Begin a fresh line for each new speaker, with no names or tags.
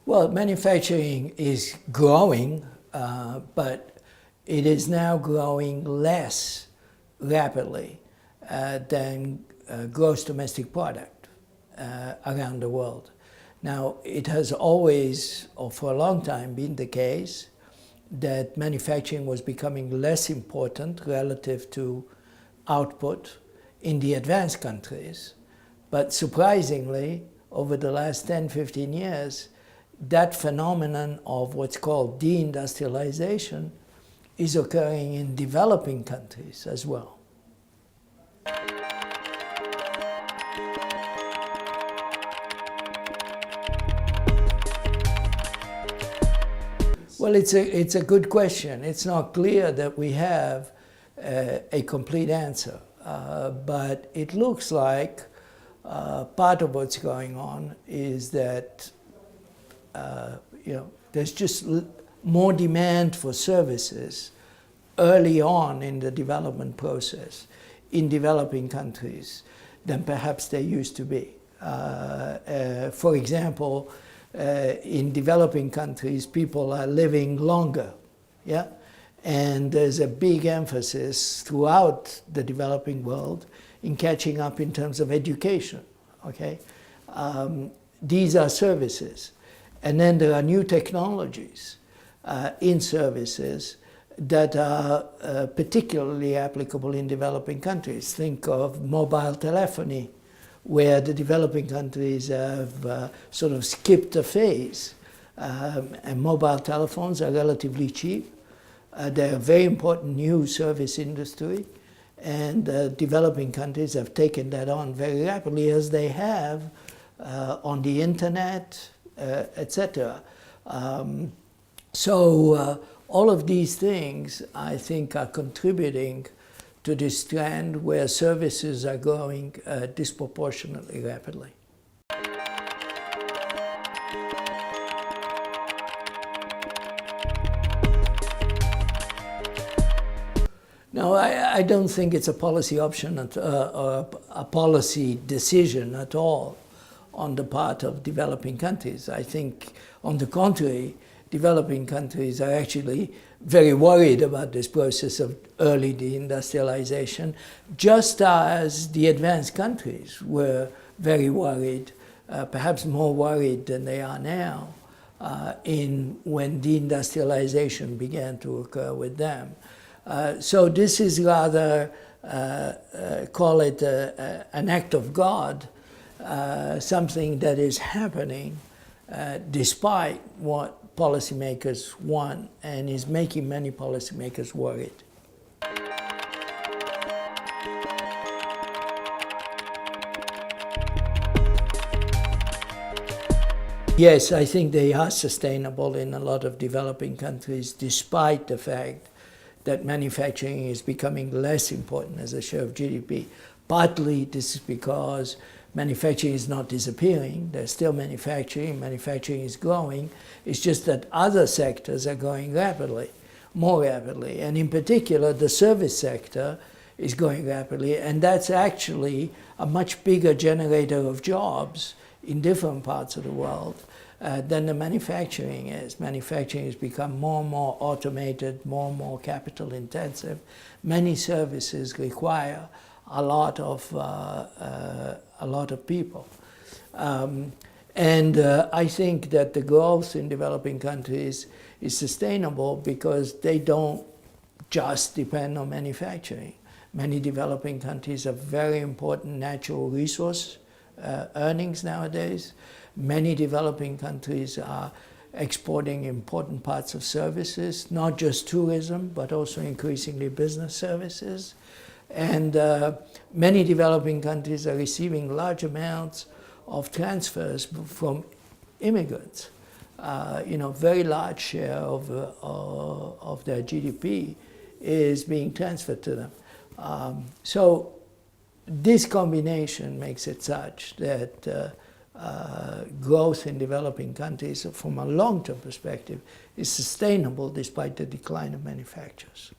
Well, manufacturing is growing, but it is now growing less rapidly than gross domestic product around the world. Now, it has always, or for a long time, been the case that manufacturing was becoming less important relative to output in the advanced countries. But surprisingly, over the last 10, 15 years, that phenomenon of what's called deindustrialization is occurring in developing countries as well. Well, it's a good question. It's not clear that we have a complete answer, but it looks like part of what's going on is that there's just more demand for services early on in the development process in developing countries than perhaps there used to be. For example, in developing countries, people are living longer, yeah? And there's a big emphasis throughout the developing world in catching up in terms of education, okay? These are services. And then there are new technologies in services that are particularly applicable in developing countries. Think of mobile telephony, where the developing countries have sort of skipped a phase. And mobile telephones are relatively cheap. They're a very important new service industry. And developing countries have taken that on very rapidly, as they have on the internet, etc. So all of these things, I think, are contributing to this trend where services are growing disproportionately rapidly. No, I don't think it's a policy option or a policy decision at all on the part of developing countries. I think, on the contrary, developing countries are actually very worried about this process of early deindustrialization, just as the advanced countries were very worried, perhaps more worried than they are now, when deindustrialization began to occur with them. So this is rather, call it an act of God, something that is happening despite what policymakers want, and is making many policymakers worried. Yes, I think they are sustainable in a lot of developing countries, despite the fact that manufacturing is becoming less important as a share of GDP. Partly this is because manufacturing is not disappearing. There's still manufacturing. Manufacturing is growing. It's just that other sectors are growing rapidly, more rapidly. And in particular, the service sector is growing rapidly. And that's actually a much bigger generator of jobs in different parts of the world than the manufacturing is. Manufacturing has become more and more automated, more and more capital intensive. Many services require a lot of people. I think that the growth in developing countries is sustainable because they don't just depend on manufacturing. Many developing countries have very important natural resource earnings nowadays. Many developing countries are exporting important parts of services, not just tourism, but also increasingly business services. And many developing countries are receiving large amounts of transfers from immigrants. Very large share of their GDP is being transferred to them. So this combination makes it such that growth in developing countries from a long-term perspective is sustainable despite the decline of manufacturers.